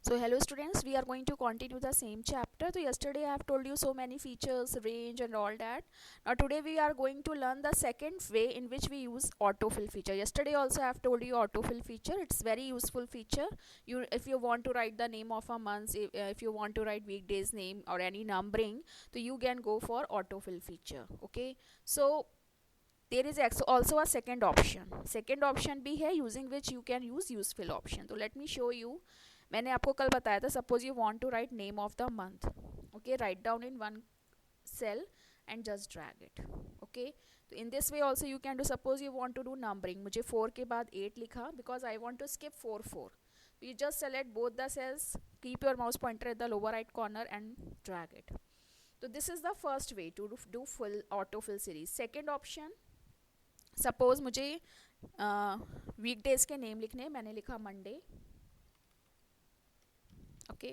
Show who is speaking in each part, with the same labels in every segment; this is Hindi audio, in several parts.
Speaker 1: So hello students, we are going to continue the same chapter. So yesterday I have told you so many features, range and all that. Now today we are going to learn the second way in which we use autofill feature. Yesterday also I have told you autofill feature. It's very useful feature. If you want to write the name of a month, if you want to write weekdays name or any numbering, so you can go for autofill feature. Okay. So there is also a second option भी है using which you can use useful option. So let me show you. मैंने आपको कल बताया था, suppose you want to write name of the month. Okay, write down in one cell and just drag it. Okay, तो in this way also you can do. Suppose you want to do numbering, मुझे 4 के बाद 8 लिखा because I want to skip 4. You just select both the cells, keep your mouse pointer at the lower right corner and drag it. So this is the first way to do full autofill series. Second option, suppose मुझे वीकडेज के नेम लिखने, मैंने लिखा मंडे. ओके,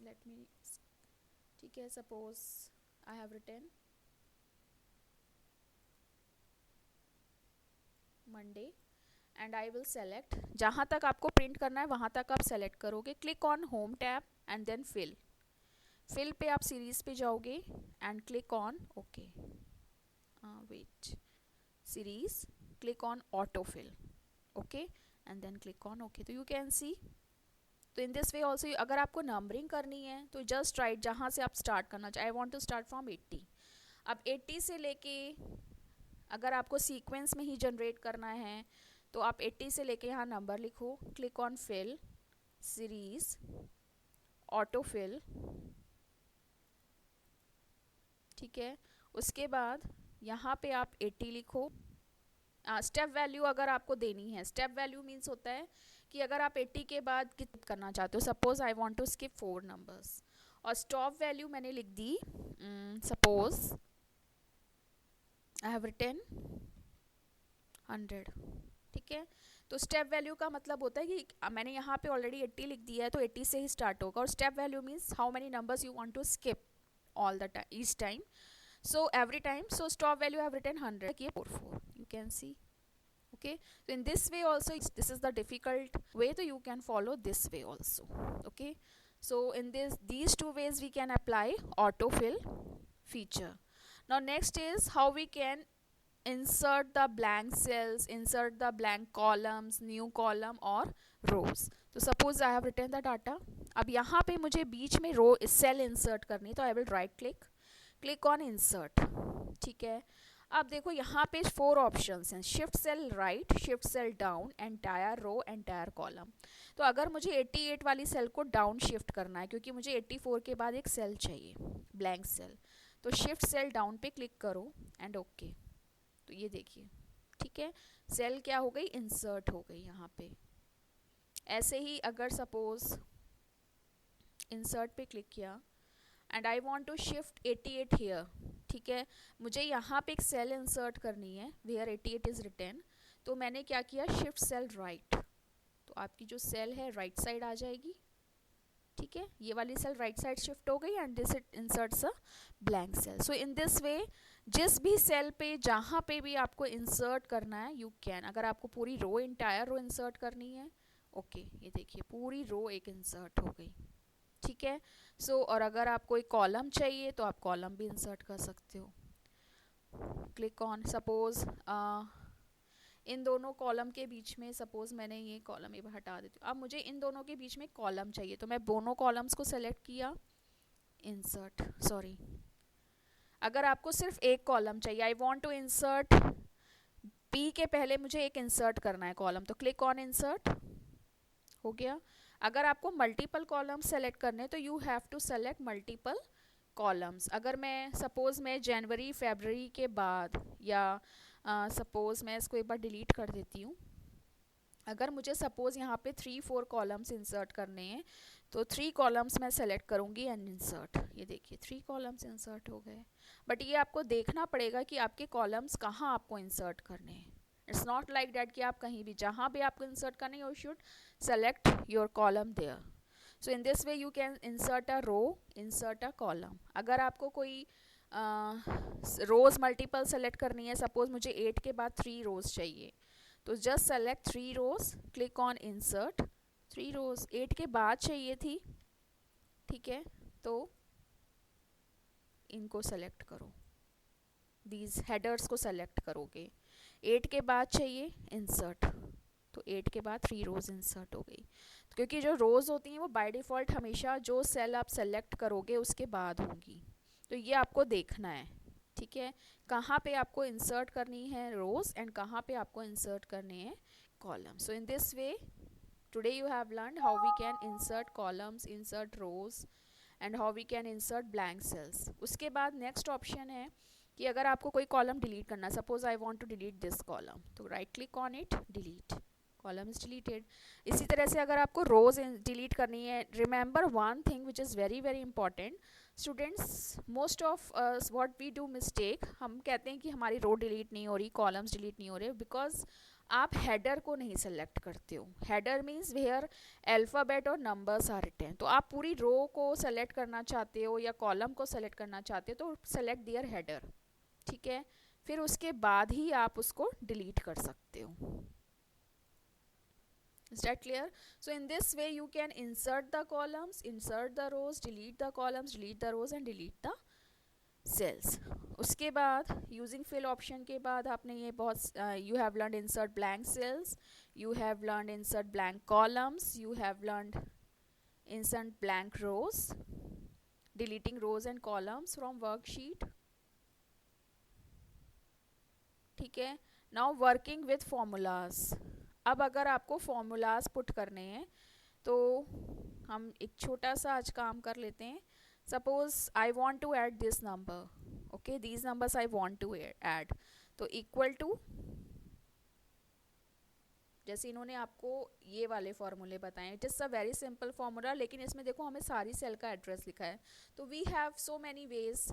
Speaker 1: लेट मी, ठीक है, suppose I have written Monday and I will select. जहाँ तक आपको प्रिंट करना है वहाँ तक आप सेलेक्ट करोगे. Click on home tab and then fill पे आप सीरीज पे जाओगे and click on okay, wait, series, click on autofill. Okay, and then click on OK. तो you can see. तो in this way also अगर आपको नंबरिंग करनी है तो जस्ट राइट जहाँ से आप स्टार्ट करना चाहिए. I want to start from 80. अब 80 से लेके अगर आपको सीक्वेंस में ही जनरेट करना है तो आप 80 से लेके यहाँ नंबर लिखो. Click on fill, series, autofill. ठीक है, उसके बाद यहाँ पे आप 80 लिखो. स्टेप वैल्यू अगर आपको देनी है, स्टेप वैल्यू मीन्स होता है कि अगर आप 80 के बाद कितना करना चाहते हो. Suppose I want to skip 4 numbers. और स्टॉप वैल्यू मैंने लिख दी, सपोज आई हैव रिटन 100. ठीक है, तो स्टेप वैल्यू का मतलब होता है कि मैंने यहाँ पे ऑलरेडी 80 लिख दिया है तो 80 से ही स्टार्ट होगा. और step value means how many numbers you want to skip all the time, each time. So every time, so stop value I have written 100. 4 you can see. Okay, so in this way also, this is the difficult way, so you can follow this way also. Okay, so in these two ways we can apply autofill feature. Now next is how we can insert the blank cells, insert the blank columns, new column or rows. तो suppose I have written the data. अब यहाँ पे मुझे बीच में रो सेल इंसर्ट करनी है तो I will right click on insert. ठीक है, अब देखो यहाँ पे 4 ऑप्शंस हैं. Shift cell right, shift cell down, entire row, entire column. तो अगर मुझे 88 वाली सेल को डाउन शिफ्ट करना है क्योंकि मुझे 84 के बाद एक सेल चाहिए, ब्लैंक सेल, तो शिफ्ट सेल डाउन पे क्लिक करो एंड ओके. तो ये देखिए, ठीक है, सेल क्या हो गई, इंसर्ट हो गई यहाँ पे. ऐसे ही अगर सपोज इंसर्ट पे क्लिक किया and I want to shift 88 here. ठीक है, मुझे यहाँ पे एक सेल इंसर्ट करनी है वेयर 88 इज रिटन. तो मैंने क्या किया, शिफ्ट सेल राइट. तो आपकी जो सेल है राइट साइड आ जाएगी. ठीक है, ये वाली सेल राइट साइड शिफ्ट हो गई and this it inserts a blank cell. So in this way जिस भी सेल पे जहाँ पे भी आपको इंसर्ट करना है यू कैन. अगर आपको पूरी रो, इंटायर रो इंसर्ट करनी है, ओके, ये देखिए पूरी रो एक इंसर्ट हो गई. ठीक है, सो और अगर आपको एक कॉलम चाहिए तो आप कॉलम भी इंसर्ट कर सकते हो. क्लिक ऑन, सपोज इन दोनों कॉलम के बीच में, सपोज मैंने ये कॉलम ये हटा देती हूँ. अब मुझे इन दोनों के बीच में कॉलम चाहिए तो मैं दोनों कॉलम्स को सेलेक्ट किया, इंसर्ट, सॉरी, अगर आपको सिर्फ एक कॉलम चाहिए, I want to insert P के पहले मुझे एक इंसर्ट करना है कॉलम, तो क्लिक ऑन इंसर्ट, हो गया. अगर आपको मल्टीपल कॉलम्स सेलेक्ट करने तो you have to select multiple columns. अगर मैं सपोज मैं जनवरी फरवरी के बाद, या सपोज मैं इसको एक बार डिलीट कर देती हूँ. अगर मुझे सपोज यहाँ पे 3-4 कॉलम्स इंसर्ट करने हैं तो 3 कॉलम्स मैं सेलेक्ट करूँगी एंड इंसर्ट. ये देखिए 3 कॉलम्स इंसर्ट हो गए. बट ये आपको देखना पड़ेगा कि आपके कॉलम्स कहाँ आपको इंसर्ट करने हैं. इट्स नॉट लाइक डैट कि आप कहीं भी, जहाँ भी आपको इंसर्ट करनी है, you should select your column there. So in this way you can insert a row, insert a column. अगर आपको कोई रोज़ मल्टीपल सेलेक्ट करनी है, सपोज मुझे 8 के बाद 3 रोज़ चाहिए, तो just select 3 rows, click on insert 3 rows, 8 के बाद चाहिए थी, ठीक है, तो इनको सेलेक्ट करो, दीज हेडर्स को सेलेक्ट करोगे, 8 के बाद चाहिए इंसर्ट, तो 8 के बाद 3 रोज़ इंसर्ट हो गई, क्योंकि जो रोज़ होती हैं वो बाय डिफ़ॉल्ट हमेशा जो सेल आप सेलेक्ट करोगे उसके बाद होंगी, तो ये आपको देखना है, ठीक है, कहाँ पे आपको इंसर्ट करनी है रोज़ एंड कहाँ पे आपको इंसर्ट करने हैं column. So in this way today you have learn how we can insert columns, insert rows and how we can insert blank cells. उसके बाद नेक्स्ट ऑप्शन है कि अगर आपको कोई कॉलम डिलीट करना, suppose I want to delete this column, तो right click on it, delete, column is deleted. इसी तरह से अगर आपको रोज डिलीट करनी है, remember one thing which is very very important students, most of what we do mistake, हम कहते हैं कि हमारी रो डिलीट नहीं हो रही, कॉलम्स डिलीट नहीं हो रहे, बिकॉज आप हेडर को नहीं सेलेक्ट करते हो. हेडर मीन्स वेयर अल्फ़ाबेट और नंबर्स आर रिटन. तो आप पूरी रो को सेलेक्ट करना चाहते हो या कॉलम को सेलेक्ट करना चाहते हो तो सेलेक्ट दियर हेडर, ठीक है, फिर उसके बाद ही आप उसको डिलीट कर सकते हो. Is that clear? So in this way you can insert the columns, insert the rows, delete the columns, delete the rows and delete the cells. उसके बाद using fill option के बाद आपने ये बहुत you have learned insert blank cells, you have learned insert blank columns, you have learned insert blank rows, deleting rows and columns from worksheet, ठीक है. Now working with formulas. अब अगर आपको फॉर्मूलाज पुट करने हैं तो हम एक छोटा सा आज काम कर लेते हैं. Suppose I want to add this number, okay, these numbers I want to add, तो इक्वल टू, जैसे इन्होंने आपको ये वाले फॉर्मूले बताए, it is a very simple formula, लेकिन इसमें देखो हमें सारी सेल का एड्रेस लिखा है, तो we have so many ways,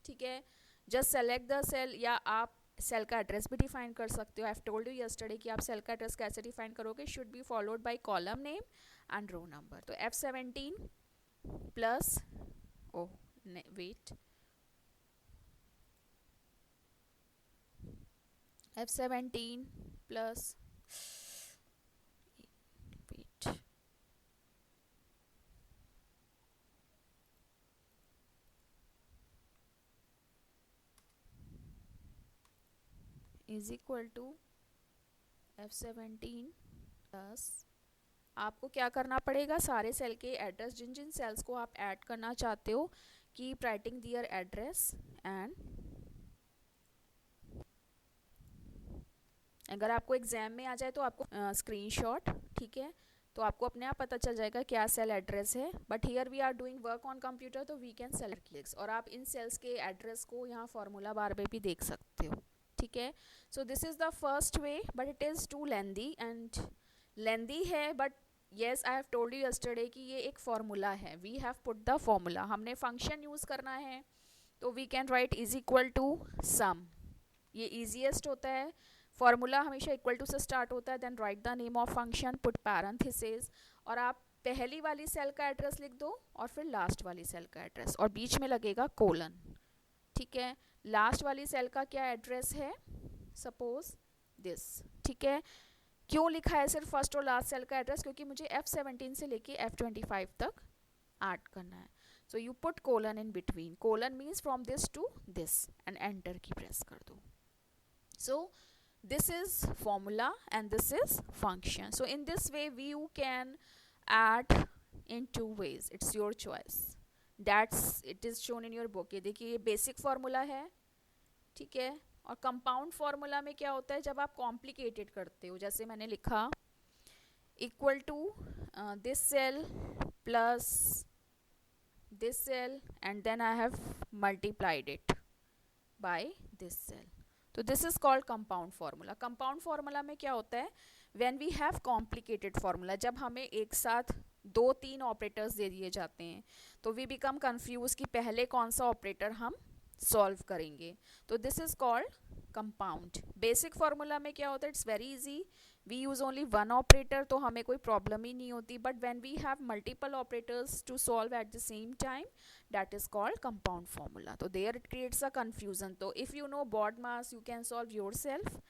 Speaker 1: ठीक है, जस्ट सेलेक्ट द सेल, या आप सेल का एड्रेस भी डिफाइन कर सकते हो. I have told you yesterday कि आप सेल का एड्रेस कैसे डिफाइन करोगे, should be followed by column name and row number. तो F17 plus, oh wait, F17 plus, wait, is equal to F17 plus, आपको क्या करना पड़ेगा, सारे सेल के एड्रेस, जिन जिन सेल्स को आप ऐड करना चाहते हो, keep writing their address, and अगर आपको एग्जाम में आ जाए तो आपको स्क्रीनशॉट, ठीक है, तो आपको अपने आप पता चल जाएगा क्या सेल एड्रेस है. But here we are doing work on computer, तो वी कैन सेलेक्ट क्लिक्स, और आप इन सेल्स के एड्रेस को यहाँ फॉर्मूला बार में भी देख सकते हो, ठीक है. So this is the first way, but it is too lengthy and lengthy है, but yes I have told you yesterday कि ये एक फॉर्मूला है, we have put the formula, हमने फंक्शन यूज़ करना है, तो we can write is equal to sum, ये ईजीएस्ट होता है. फॉर्मूला हमेशा इक्वल टू से स्टार्ट होता है, then write the name of function, put parenthesis, और आप पहली वाली सेल का एड्रेस लिख दो और फिर लास्ट वाली सेल का एड्रेस, और बीच में लगेगा कोलन, ठीक है. लास्ट वाली सेल का क्या एड्रेस है, सपोज दिस, ठीक है. क्यों लिखा है सिर्फ फर्स्ट और लास्ट सेल का एड्रेस, क्योंकि मुझे F17 से लेके F25 तक ऐड करना है. So you put colon in between, colon means from this to this, and enter key press कर दो. सो this is formula and this is function. So in this way you can add in two ways, it's your choice, that's it is shown in your book. ये देखिए ये बेसिक फार्मूला है, ठीक है, और कंपाउंड फार्मूला में क्या होता है, जब आप कॉम्प्लिकेटेड करते हो, जैसे मैंने लिखा equal to this cell plus this cell and then I have multiplied it by this cell, तो this is called compound formula. Compound formula में क्या होता है, when we have complicated formula, जब हमें एक साथ 2-3 ऑपरेटर्स दे दिए जाते हैं तो वी बिकम कंफ्यूज कि पहले कौन सा ऑपरेटर हम सॉल्व करेंगे, तो this is called compound. Basic formula में क्या होता है, it's very easy, we use only one operator, तो हमें कोई प्रॉब्लम ही नहीं होती। But when we have multiple operators to solve at the same time, that is called compound formula. तो there it creates a confusion. तो if you know BODMAS, you can solve your self.